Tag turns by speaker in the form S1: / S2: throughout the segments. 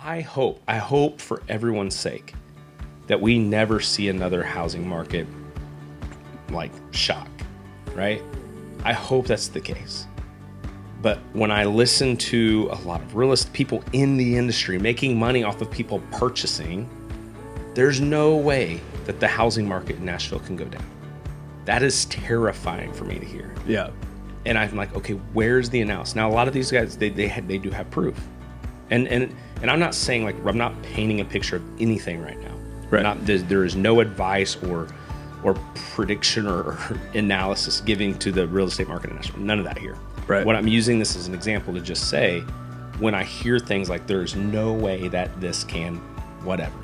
S1: I hope for everyone's sake that we never see another housing market like shock, right? I hope that's the case. But when I listen to a lot of real estate people in the industry making money off of people purchasing, there's no way that the housing market in Nashville can go down. That is terrifying for me to hear.
S2: Yeah.
S1: And I'm like, okay, where's the analysis? Now, a lot of these guys, they do have proof. And I'm not saying, like, I'm not painting a picture of anything right now.
S2: Right.
S1: There is no advice or prediction or analysis giving to the real estate market in Nashville. None of that here.
S2: Right.
S1: What I'm using this as an example to just say, when I hear things like there's no way that this can, whatever,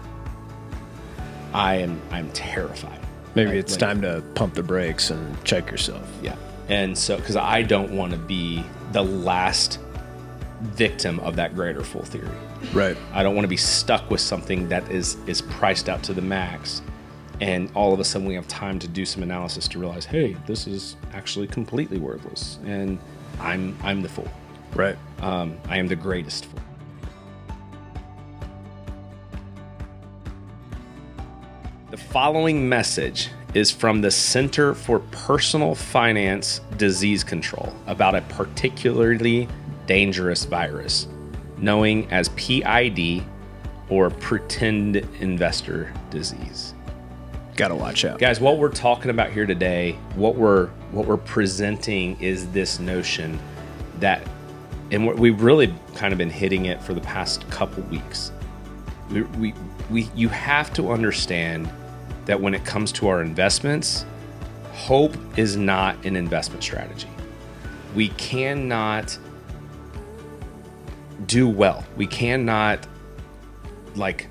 S1: I'm terrified.
S2: Maybe
S1: right?
S2: it's time to pump the brakes and check yourself.
S1: Yeah. And so, because I don't want to be the last victim of that greater fool theory.
S2: Right.
S1: I don't want to be stuck with something that is priced out to the max, and all of a sudden we have time to do some analysis to realize, hey, this is actually completely worthless, and I'm the fool.
S2: Right.
S1: I am the greatest fool. The following message is from the Center for Personal Finance Disease Control about a particularly dangerous virus known as PID, or pretend investor disease.
S2: Gotta watch out.
S1: Guys, what we're talking about here today, what we're presenting is this notion that, and we've really kind of been hitting it for the past couple weeks. You have to understand that when it comes to our investments, hope is not an investment strategy. We cannot do well. We cannot like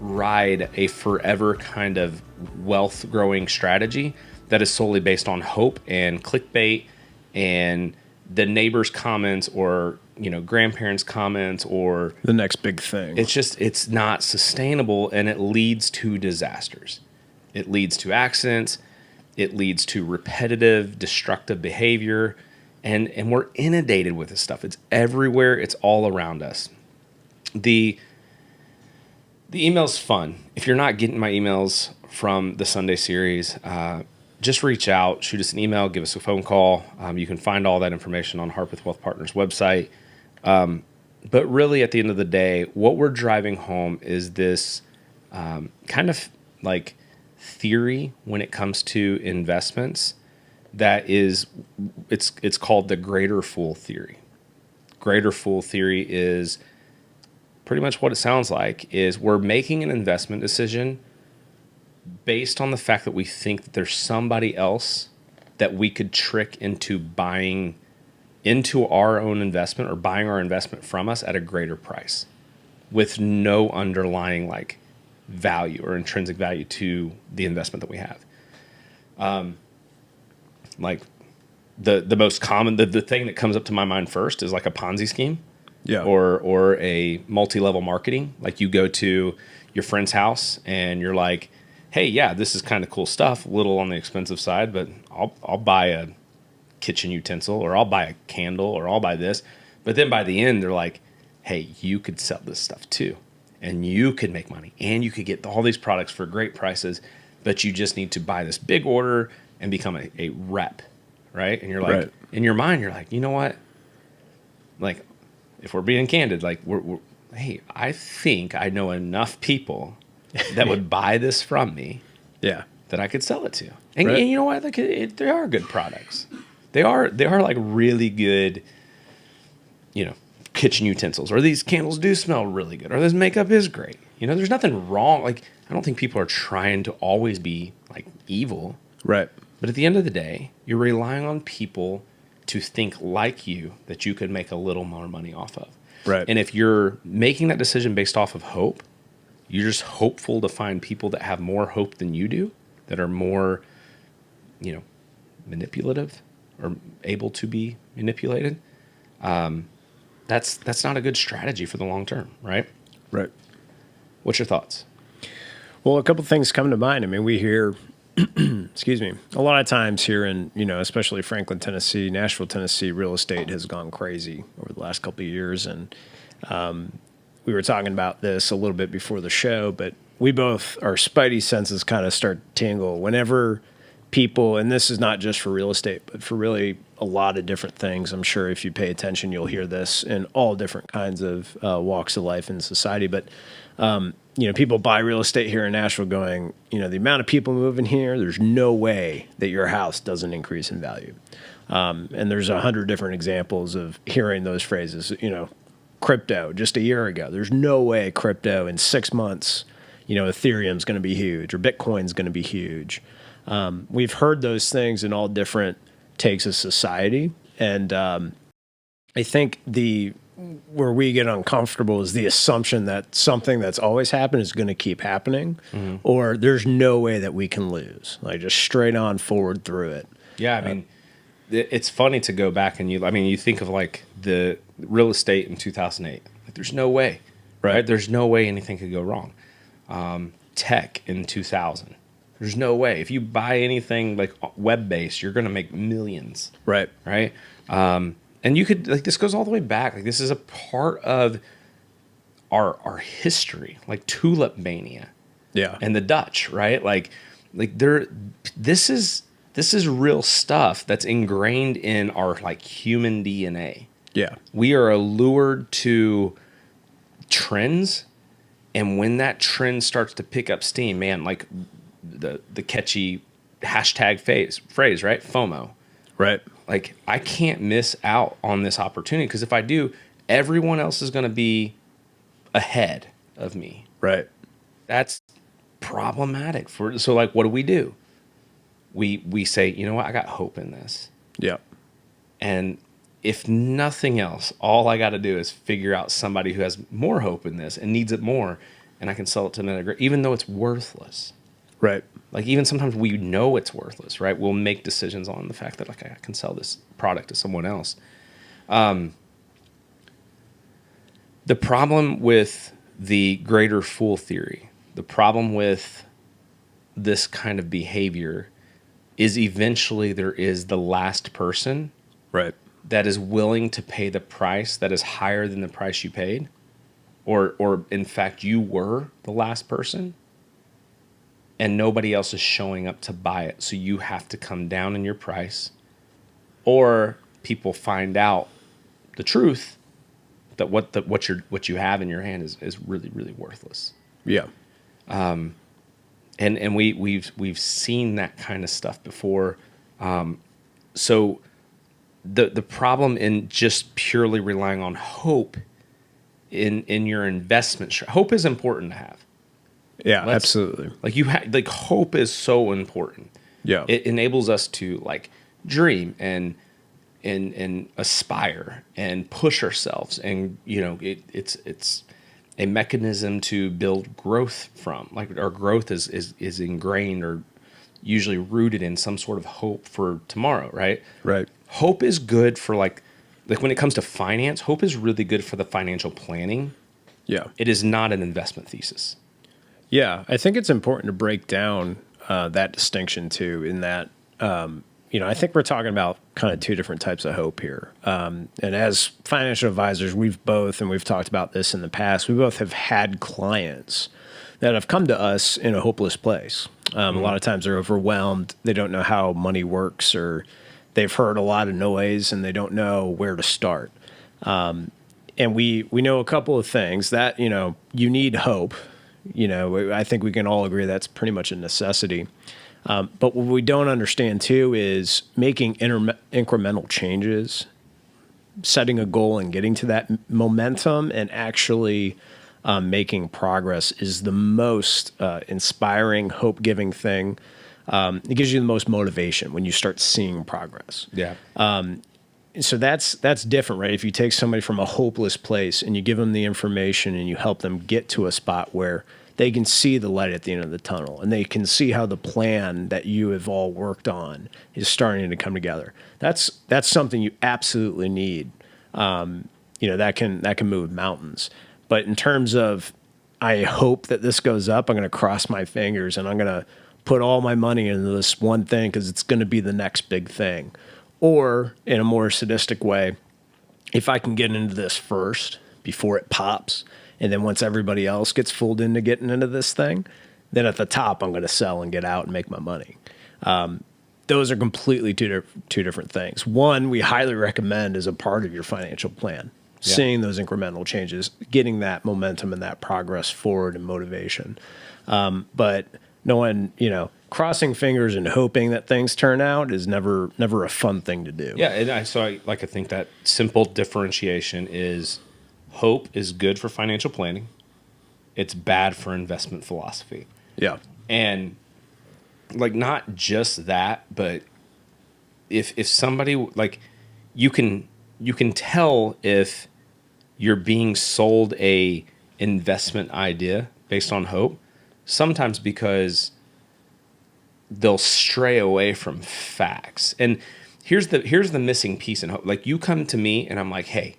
S1: ride a forever kind of wealth growing strategy that is solely based on hope and clickbait and the neighbor's comments or, you know, grandparents' comments or
S2: the next big thing.
S1: It's not sustainable, and it leads to disasters. It leads to accidents. It leads to repetitive, destructive behavior. And we're inundated with this stuff. It's everywhere. It's all around us. The email's fun. If you're not getting my emails from the Sunday series, just reach out, shoot us an email, give us a phone call. You can find all that information on Harpeth Wealth Partners website. But really, at the end of the day, what we're driving home is this kind of like theory when it comes to investments that is, it's called the greater fool theory. Greater fool theory is pretty much what it sounds like, is we're making an investment decision based on the fact that we think that there's somebody else that we could trick into buying into our own investment or buying our investment from us at a greater price with no underlying like value or intrinsic value to the investment that we have. Like the most common, the thing that comes up to my mind first is like a Ponzi scheme.
S2: Yeah.
S1: Or a multi-level marketing. Like you go to your friend's house and you're like, hey, yeah, this is kind of cool stuff, a little on the expensive side, but I'll buy a kitchen utensil, or I'll buy a candle, or I'll buy this. But then by the end, they're like, hey, you could sell this stuff too, and you could make money, and you could get all these products for great prices, but you just need to buy this big order and become a rep, right? And you're like,
S2: right.
S1: In your mind, you're like, you know what? Like, if we're being candid, like hey, I think I know enough people that would buy this from me,
S2: yeah,
S1: that I could sell it to. And,
S2: right.
S1: and you know what? Like, they are good products. They are like really good, you know, kitchen utensils. Or these candles do smell really good. Or this makeup is great. You know, there's nothing wrong. Like, I don't think people are trying to always be like evil.
S2: Right.
S1: But at the end of the day, you're relying on people to think like you that you could make a little more money off of.
S2: Right.
S1: And if you're making that decision based off of hope, you're just hopeful to find people that have more hope than you do, that are more, you know, manipulative or able to be manipulated. That's not a good strategy for the long term, right?
S2: Right.
S1: What's your thoughts?
S2: Well, a couple things come to mind. I mean, we hear, excuse me, a lot of times here in, you know, especially Franklin, Tennessee, Nashville, Tennessee, real estate has gone crazy over the last couple of years. And we were talking about this a little bit before the show, but we both, our spidey senses kind of start to tingle whenever people, and this is not just for real estate, but for really a lot of different things. I'm sure if you pay attention, you'll hear this in all different kinds of walks of life in society. But, people buy real estate here in Nashville going, the amount of people moving here, there's no way that your house doesn't increase in value. And there's 100 different examples of hearing those phrases, crypto just a year ago. There's no way crypto in 6 months, Ethereum's going to be huge or Bitcoin's going to be huge. We've heard those things in all different takes of society. And I think where we get uncomfortable is the assumption that something that's always happened is going to keep happening, or there's no way that we can lose, like just straight on forward through it.
S1: Yeah. I mean, it's funny to go back and you think of like the real estate in 2008, like there's no way, right? There's no way anything could go wrong. Tech in 2000, there's no way. If you buy anything like web-based, you're going to make millions.
S2: Right.
S1: Right. And you could, like, this goes all the way back. Like, this is a part of our history, like tulip mania.
S2: Yeah.
S1: And the Dutch, right? Like this is real stuff that's ingrained in our like human DNA.
S2: Yeah.
S1: We are allured to trends, and when that trend starts to pick up steam, man, like the catchy hashtag phrase, right? FOMO.
S2: Right.
S1: Like, I can't miss out on this opportunity, because if I do, everyone else is going to be ahead of me.
S2: Right.
S1: That's problematic so like, what do? We say, you know what? I got hope in this.
S2: Yeah.
S1: And if nothing else, all I got to do is figure out somebody who has more hope in this and needs it more, and I can sell it to them, even though it's worthless.
S2: Right.
S1: Like, even sometimes we know it's worthless, right? We'll make decisions on the fact that, like, I can sell this product to someone else. The problem with the greater fool theory, the problem with this kind of behavior is eventually there is the last person,
S2: right,
S1: that is willing to pay the price that is higher than the price you paid, or in fact, you were the last person, and nobody else is showing up to buy it. So you have to come down in your price, or people find out the truth that what you have in your hand is really, really worthless.
S2: Yeah.
S1: And we've seen that kind of stuff before. So the problem in just purely relying on hope in your investment, hope is important to have.
S2: Yeah, absolutely.
S1: Like, hope is so important.
S2: Yeah.
S1: It enables us to like dream and aspire and push ourselves, and it's a mechanism to build growth from. Like, our growth is ingrained or usually rooted in some sort of hope for tomorrow, right?
S2: Right.
S1: Hope is good for like when it comes to finance, hope is really good for the financial planning.
S2: Yeah.
S1: It is not an investment thesis.
S2: Yeah, I think it's important to break down that distinction too, in that, I think we're talking about kind of two different types of hope here. And as financial advisors, we've talked about this in the past, we both have had clients that have come to us in a hopeless place. A lot of times they're overwhelmed. They don't know how money works, or they've heard a lot of noise and they don't know where to start. And we know a couple of things that, you need hope. I think we can all agree that's pretty much a necessity. But what we don't understand too is making incremental changes, setting a goal and getting to that momentum, and actually making progress is the most inspiring, hope-giving thing. It gives you the most motivation when you start seeing progress.
S1: Yeah.
S2: So that's different, right? If you take somebody from a hopeless place and you give them the information and you help them get to a spot where they can see the light at the end of the tunnel, and they can see how the plan that you have all worked on is starting to come together. That's something you absolutely need. That can move mountains. But in terms of, I hope that this goes up, I'm going to cross my fingers and I'm going to put all my money into this one thing because it's going to be the next big thing. Or in a more sadistic way, if I can get into this first before it pops And then once everybody else gets fooled into getting into this thing, then at the top, I'm going to sell and get out and make my money. Those are completely two different things. One, we highly recommend as a part of your financial plan, seeing those incremental changes, getting that momentum and that progress forward and motivation. But no one, crossing fingers and hoping that things turn out is never a fun thing to do.
S1: Yeah, and I think that simple differentiation is hope is good for financial planning. It's bad for investment philosophy.
S2: Yeah.
S1: And like not just that, but if somebody like you can tell if you're being sold a investment idea based on hope, sometimes because they'll stray away from facts. And here's the missing piece in hope. Like you come to me and I'm like, hey,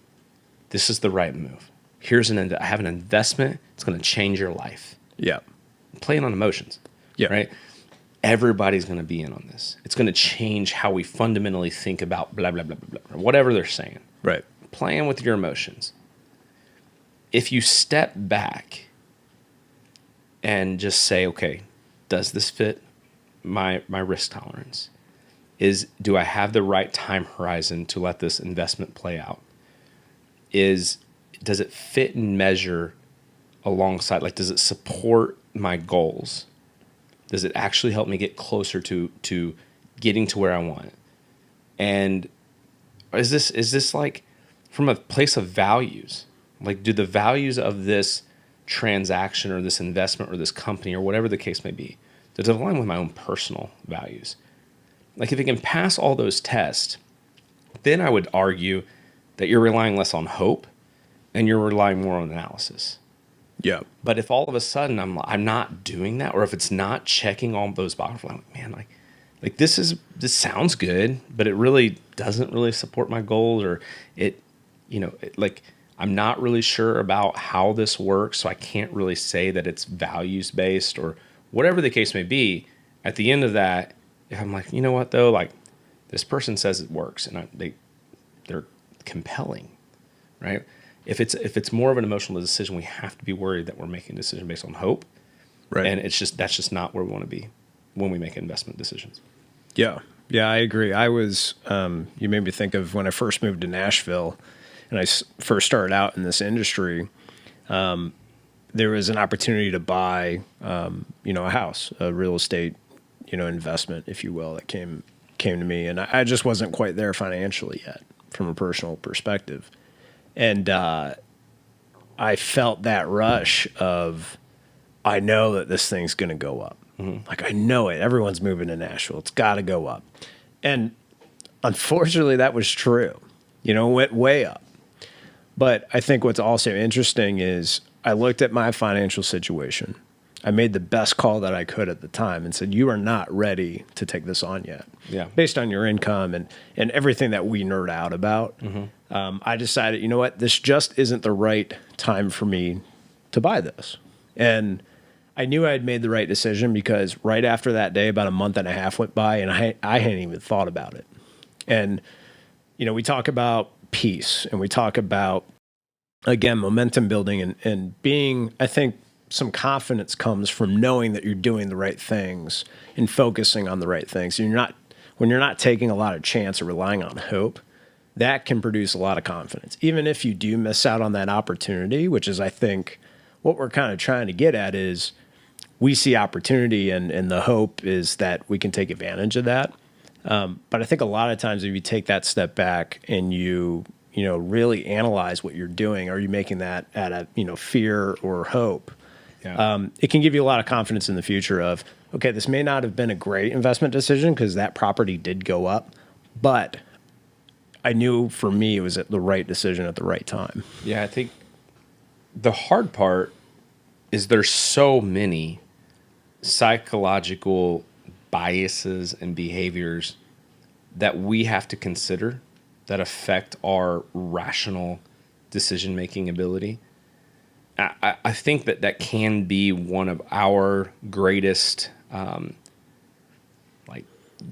S1: this is the right move. I have an investment. It's going to change your life.
S2: Yeah.
S1: Playing on emotions.
S2: Yeah.
S1: Right. Everybody's going to be in on this. It's going to change how we fundamentally think about blah, blah, blah, blah, blah, whatever they're saying.
S2: Right.
S1: Playing with your emotions. If you step back and just say, okay, does this fit my risk tolerance? Do I have the right time horizon to let this investment play out? Does it fit and measure alongside, like, does it support my goals? Does it actually help me get closer to getting to where I want? And is this like from a place of values? Like, do the values of this transaction or this investment or this company or whatever the case may be, does it align with my own personal values? Like, if it can pass all those tests, then I would argue that you're relying less on hope and you're relying more on analysis.
S2: Yeah.
S1: But if all of a sudden I'm not doing that, or if it's not checking all those boxes, I'm like, man, like this sounds good, but it really doesn't really support my goals, or like I'm not really sure about how this works, so I can't really say that it's values based or whatever the case may be. At the end of that, if I'm like, you know what though, like this person says it works, and they're compelling, right? If it's more of an emotional decision, we have to be worried that we're making a decision based on hope,
S2: Right.
S1: and that's just not where we want to be when we make investment decisions.
S2: Yeah. Yeah, I agree. I was, you made me think of when I first moved to Nashville and I first started out in this industry. There was an opportunity to buy, a house, a real estate, investment, if you will, that came to me. And I just wasn't quite there financially yet from a personal perspective. And I felt that rush of, I know that this thing's going to go up. Mm-hmm. Like, I know it. Everyone's moving to Nashville. It's got to go up. And unfortunately, that was true. It went way up. But I think what's also interesting is I looked at my financial situation. I made the best call that I could at the time and said, you are not ready to take this on yet.
S1: Yeah.
S2: Based on your income and everything that we nerd out about. Mm-hmm. I decided, you know what, this just isn't the right time for me to buy this. And I knew I had made the right decision because right after that day, about a month and a half went by and I hadn't even thought about it. And, we talk about peace and we talk about, again, momentum building and being, I think, some confidence comes from knowing that you're doing the right things and focusing on the right things. When you're not taking a lot of chance or relying on hope, that can produce a lot of confidence. Even if you do miss out on that opportunity, which is, I think, what we're kind of trying to get at is we see opportunity and the hope is that we can take advantage of that. But I think a lot of times if you take that step back and you really analyze what you're doing, are you making that out of, fear or hope? Yeah. It can give you a lot of confidence in the future of, okay, this may not have been a great investment decision because that property did go up, but I knew for me it was the right decision at the right time.
S1: Yeah, I think the hard part is there's so many psychological biases and behaviors that we have to consider that affect our rational decision-making ability. I think that can be one of our greatest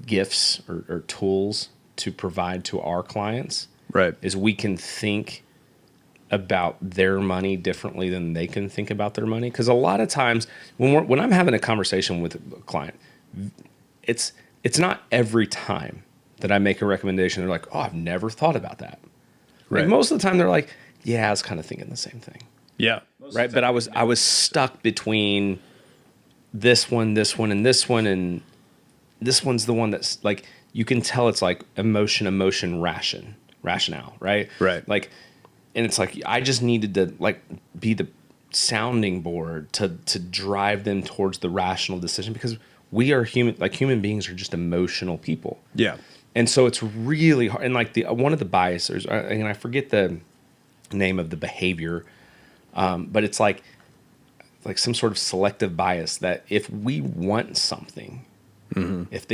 S1: gifts or tools to provide to our clients.
S2: Right.
S1: Is we can think about their money differently than they can think about their money. Because a lot of times when I'm having a conversation with a client, it's not every time that I make a recommendation. They're like, oh, I've never thought about that. Like most of the time they're like, yeah, I was kind of thinking the same thing.
S2: Yeah.
S1: Right. But I was stuck between this one, and this one, and this one's the one that's like, you can tell it's like emotion, rationale, right?
S2: Right.
S1: Like, and it's like, I just needed to like be the sounding board to drive them towards the rational decision, because we are human beings are just emotional people.
S2: Yeah.
S1: And so it's really hard. And like one of the biases, and I forget the name of the behavior, but it's like some sort of selective bias that if we want something, if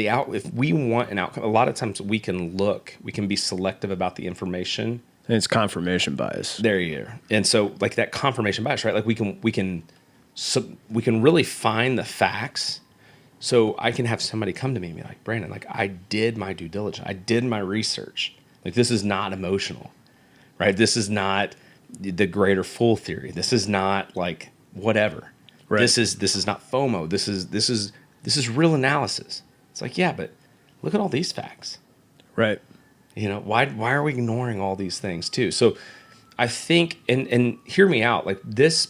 S1: we want an outcome, a lot of times we can be selective about the information.
S2: And it's confirmation bias.
S1: There you go. And so like that confirmation bias, right? Like we can really find the facts. So I can have somebody come to me and be like, Brandon, like I did my due diligence. I did my research. Like this is not emotional, right? This is not the greater fool theory. This is not like whatever. Right. This is not FOMO. This is real analysis. It's like, yeah, but look at all these facts.
S2: Right.
S1: You know, why are we ignoring all these things too? So I think, and hear me out, like this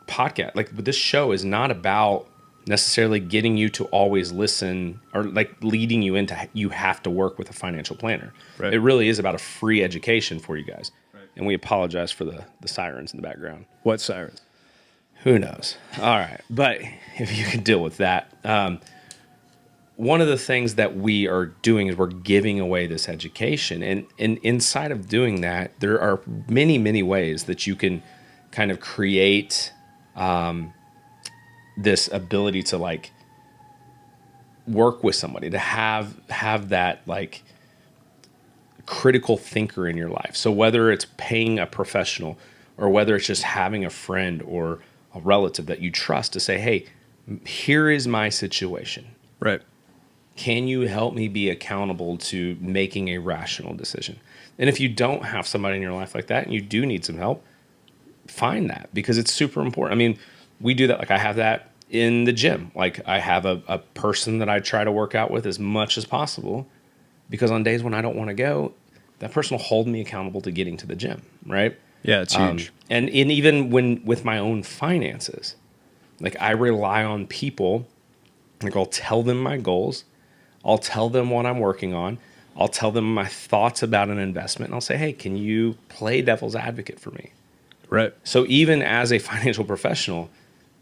S1: podcast, like this show is not about necessarily getting you to always listen or like leading you into you have to work with a financial planner. Right. It really is about a free education for you guys. Right. And we apologize for the sirens in the background.
S2: What sirens?
S1: Who knows? All right. But if you can deal with that. One of the things that we are doing is we're giving away this education. And inside of doing that, there are many, many ways that you can kind of create this ability to like work with somebody, to have that like critical thinker in your life. So whether it's paying a professional or whether it's just having a friend or a relative that you trust to say, hey, here is my situation.
S2: Right.
S1: Can you help me be accountable to making a rational decision? And if you don't have somebody in your life like that and you do need some help, find that, because it's super important. I mean, we do that. Like I have that in the gym. Like I have a person that I try to work out with as much as possible, because on days when I don't want to go, that person will hold me accountable to getting to the gym. Right.
S2: Yeah. It's huge.
S1: And even when with my own finances, like I rely on people. Like I'll tell them my goals. I'll tell them what I'm working on. I'll tell them my thoughts about an investment. And I'll say, hey, can you play devil's advocate for me?
S2: Right.
S1: So even as a financial professional,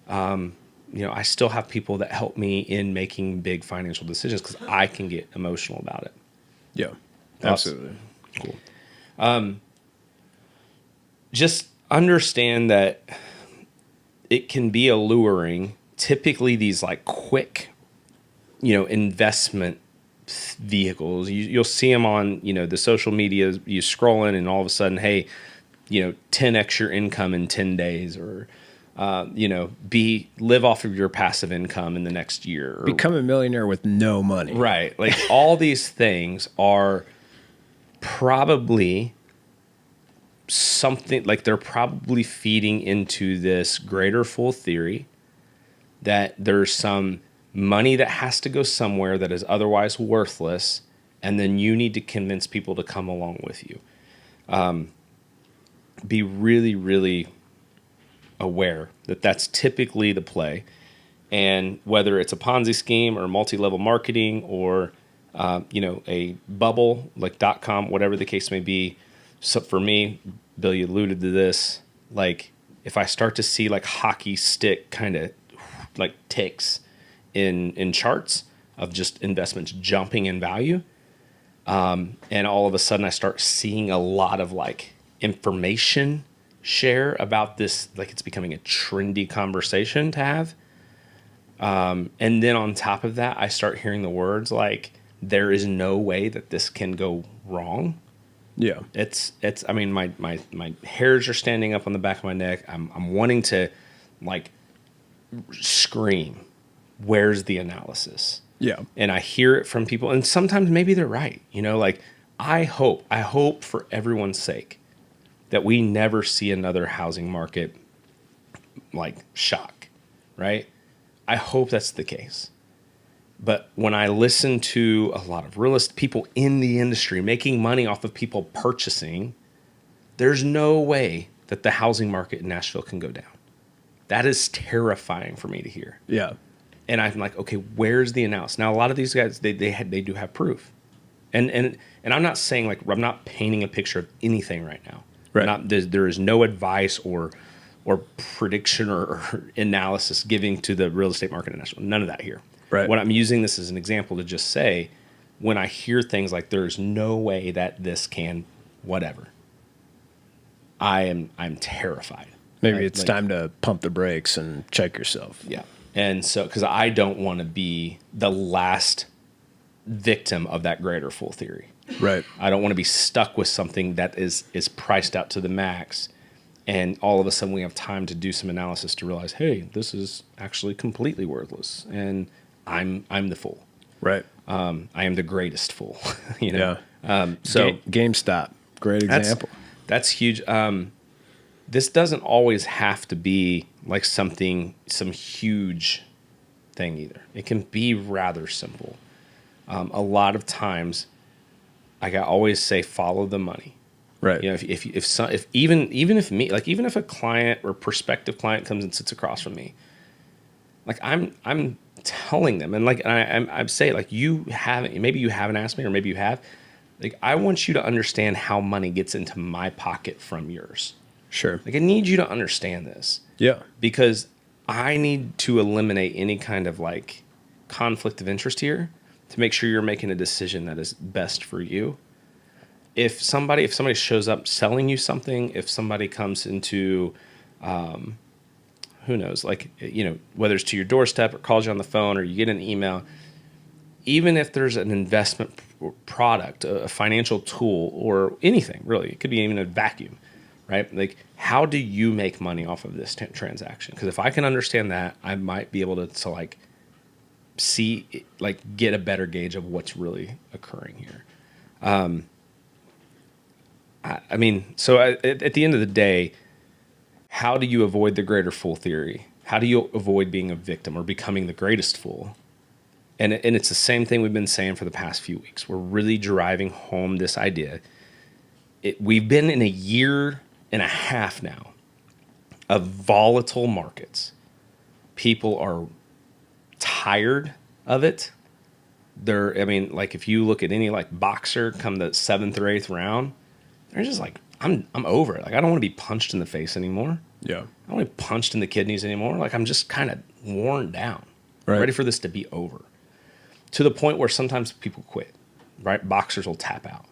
S1: I still have people that help me in making big financial decisions because I can get emotional about it.
S2: Yeah, absolutely.
S1: Cool. Just understand that it can be alluring. Typically these like quick, investment vehicles, you'll see them on, the social media, you scroll in and all of a sudden, hey, 10x your income in 10 days or, live off of your passive income in the next year. Or,
S2: become a millionaire with no money.
S1: Right. Like all these things are probably something like they're probably feeding into this greater fool theory that there's some money that has to go somewhere that is otherwise worthless, and then you need to convince people to come along with you. Be really, really aware that that's typically the play. And whether it's a Ponzi scheme or multi-level marketing or, a bubble like .com, whatever the case may be. So for me, Bill, you alluded to this, like if I start to see like hockey stick kind of like ticks in charts of just investments jumping in value, and all of a sudden I start seeing a lot of like information share about this, like it's becoming a trendy conversation to have, and then on top of that I start hearing the words like there is no way that this can go wrong.
S2: Yeah,
S1: it's I mean my hairs are standing up on the back of my neck. I'm wanting to like scream, where's the analysis?
S2: Yeah.
S1: And I hear it from people, and sometimes maybe they're right. Like I hope for everyone's sake that we never see another housing market like shock, right? I hope that's the case. But when I listen to a lot of real estate people in the industry making money off of people purchasing, there's no way that the housing market in Nashville can go down. That is terrifying for me to hear.
S2: Yeah.
S1: And I'm like, okay, where's the analysis? Now, a lot of these guys, they do have proof. And I'm not saying, like, I'm not painting a picture of anything right now.
S2: Right.
S1: There is no advice or prediction or analysis giving to the real estate market in Nashville. None of that here.
S2: Right.
S1: What I'm using this as an example to just say, when I hear things like there's no way that this can whatever, I'm terrified.
S2: Maybe
S1: Right?
S2: it's
S1: Like,
S2: time to pump the brakes and check yourself.
S1: yeah. And so, because I don't want to be the last victim of that greater fool theory.
S2: Right.
S1: I don't want to be stuck with something that is priced out to the max, and all of a sudden we have time to do some analysis to realize, hey, this is actually completely worthless, and I'm the fool.
S2: Right.
S1: I am the greatest fool. You know.
S2: Yeah.
S1: So
S2: GameStop, great example.
S1: that's huge. This doesn't always have to be like some huge thing either. It can be rather simple. A lot of times, like I always say, follow the money.
S2: Right.
S1: You know, if even if a client or prospective client comes and sits across from me, like I'm telling them, and like I'm saying, like, maybe you haven't asked me, or maybe you have, like, I want you to understand how money gets into my pocket from yours.
S2: Sure.
S1: Like, I need you to understand this.
S2: Yeah.
S1: Because I need to eliminate any kind of like conflict of interest here to make sure you're making a decision that is best for you. If somebody shows up selling you something, if somebody comes into, who knows, like, you know, whether it's to your doorstep or calls you on the phone or you get an email, even if there's an investment product, a financial tool, or anything really, it could be even a vacuum, right? Like, how do you make money off of this transaction? Because if I can understand that, I might be able to like see, like, get a better gauge of what's really occurring here. I mean, so at the end of the day, how do you avoid the greater fool theory? How do you avoid being a victim or becoming the greatest fool? And it's the same thing we've been saying for the past few weeks. We're really driving home this idea. We've been in a year and a half now of volatile markets. People are tired of it. Like, if you look at any like boxer come the 7th or 8th round, they're just like, I'm over it. Like, I don't want to be punched in the face anymore.
S2: Yeah.
S1: I don't want to be punched in the kidneys anymore. Like, I'm just kind of worn down,
S2: Right.
S1: ready for this to be over. To the point where sometimes people quit, right? Boxers will tap out.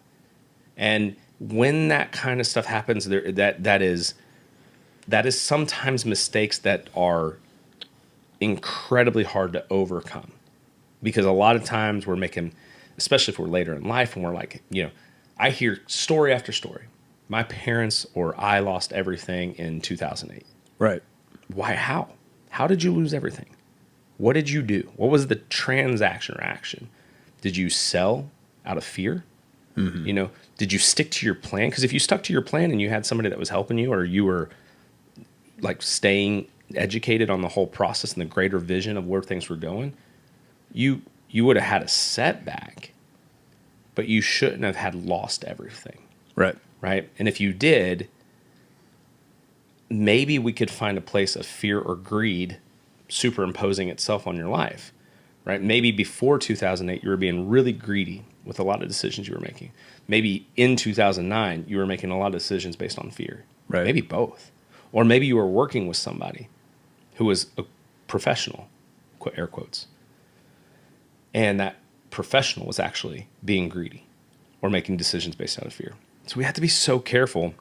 S1: And when that kind of stuff happens, that is sometimes mistakes that are incredibly hard to overcome. Because a lot of times we're making, especially if we're later in life and we're like, you know, I hear story after story. My parents or I lost everything in 2008.
S2: Right.
S1: Why? How? How did you lose everything? What did you do? What was the transaction or action? Did you sell out of fear? Mm-hmm. You know, did you stick to your plan? Because if you stuck to your plan and you had somebody that was helping you, or you were like staying educated on the whole process and the greater vision of where things were going, you would have had a setback, but you shouldn't have had lost everything.
S2: Right.
S1: Right? And if you did, maybe we could find a place of fear or greed superimposing itself on your life, right? Maybe before 2008, you were being really greedy with a lot of decisions you were making. Maybe in 2009, you were making a lot of decisions based on fear.
S2: Right.
S1: Maybe both. Or maybe you were working with somebody who was a professional, air quotes, and that professional was actually being greedy or making decisions based out of fear. So we have to be so careful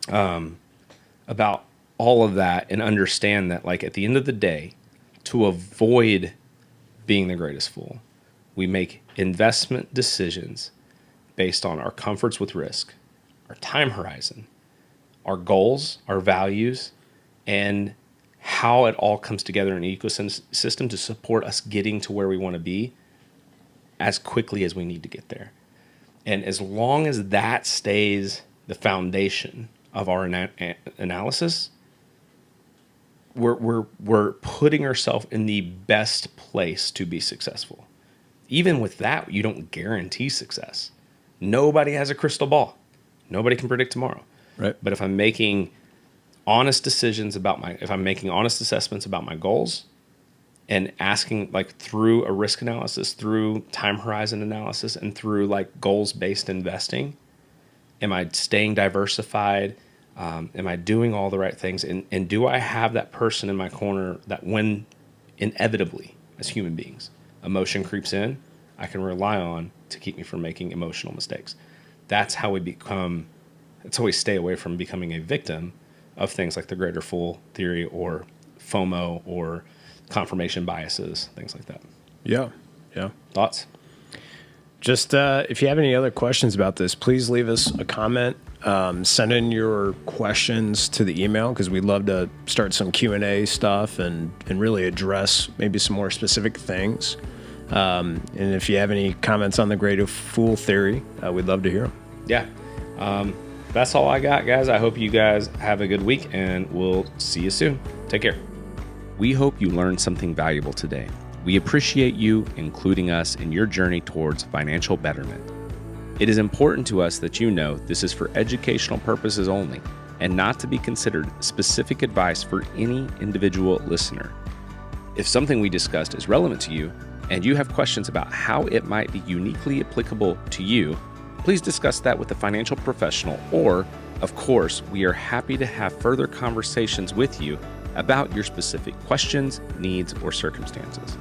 S1: about all of that and understand that, like, at the end of the day, to avoid being the greatest fool, we make investment decisions based on our comforts with risk, our time horizon, our goals, our values, and how it all comes together in an ecosystem to support us getting to where we want to be as quickly as we need to get there. And as long as that stays the foundation of our analysis, we're putting ourselves in the best place to be successful. Even with that, you don't guarantee success. Nobody has a crystal ball. Nobody can predict tomorrow.
S2: Right.
S1: But if I'm making honest decisions if I'm making honest assessments about my goals and asking like through a risk analysis, through time horizon analysis, and through like goals-based investing, am I staying diversified? Am I doing all the right things? And do I have that person in my corner that when inevitably, as human beings, emotion creeps in, I can rely on to keep me from making emotional mistakes? That's how that's how we stay away from becoming a victim of things like the greater fool theory or FOMO or confirmation biases, things like that.
S2: Yeah. Yeah.
S1: Thoughts?
S2: Just if you have any other questions about this, please leave us a comment. Send in your questions to the email because we'd love to start some Q&A stuff and really address maybe some more specific things. And if you have any comments on the greater fool theory, we'd love to hear them.
S1: Yeah. That's all I got, guys. I hope you guys have a good week, and we'll see you soon. Take care. We hope you learned something valuable today. We appreciate you including us in your journey towards financial betterment. It is important to us that you know this is for educational purposes only and not to be considered specific advice for any individual listener. If something we discussed is relevant to you and you have questions about how it might be uniquely applicable to you, please discuss that with a financial professional, or, of course, we are happy to have further conversations with you about your specific questions, needs, or circumstances.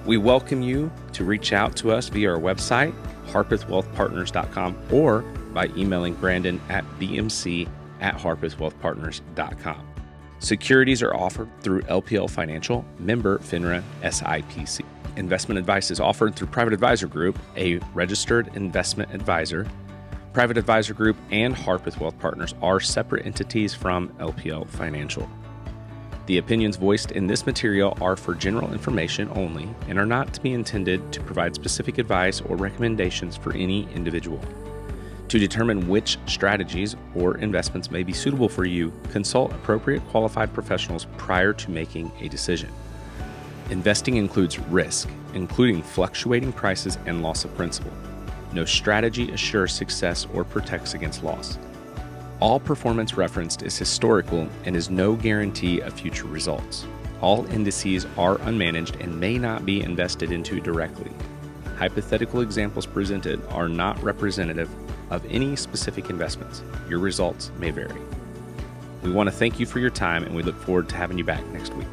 S1: We welcome you to reach out to us via our website, harpethwealthpartners.com, or by emailing Brandon at bmc@harpethwealthpartners.com. Securities are offered through LPL Financial, member FINRA SIPC. Investment advice is offered through Private Advisor Group, a registered investment advisor. Private Advisor Group and Harpeth Wealth Partners are separate entities from LPL Financial. The opinions voiced in this material are for general information only and are not to be intended to provide specific advice or recommendations for any individual. To determine which strategies or investments may be suitable for you, consult appropriate qualified professionals prior to making a decision. Investing includes risk, including fluctuating prices and loss of principal. No strategy assures success or protects against loss. All performance referenced is historical and is no guarantee of future results. All indices are unmanaged and may not be invested into directly. Hypothetical examples presented are not representative of any specific investments. Your results may vary. We want to thank you for your time, and we look forward to having you back next week.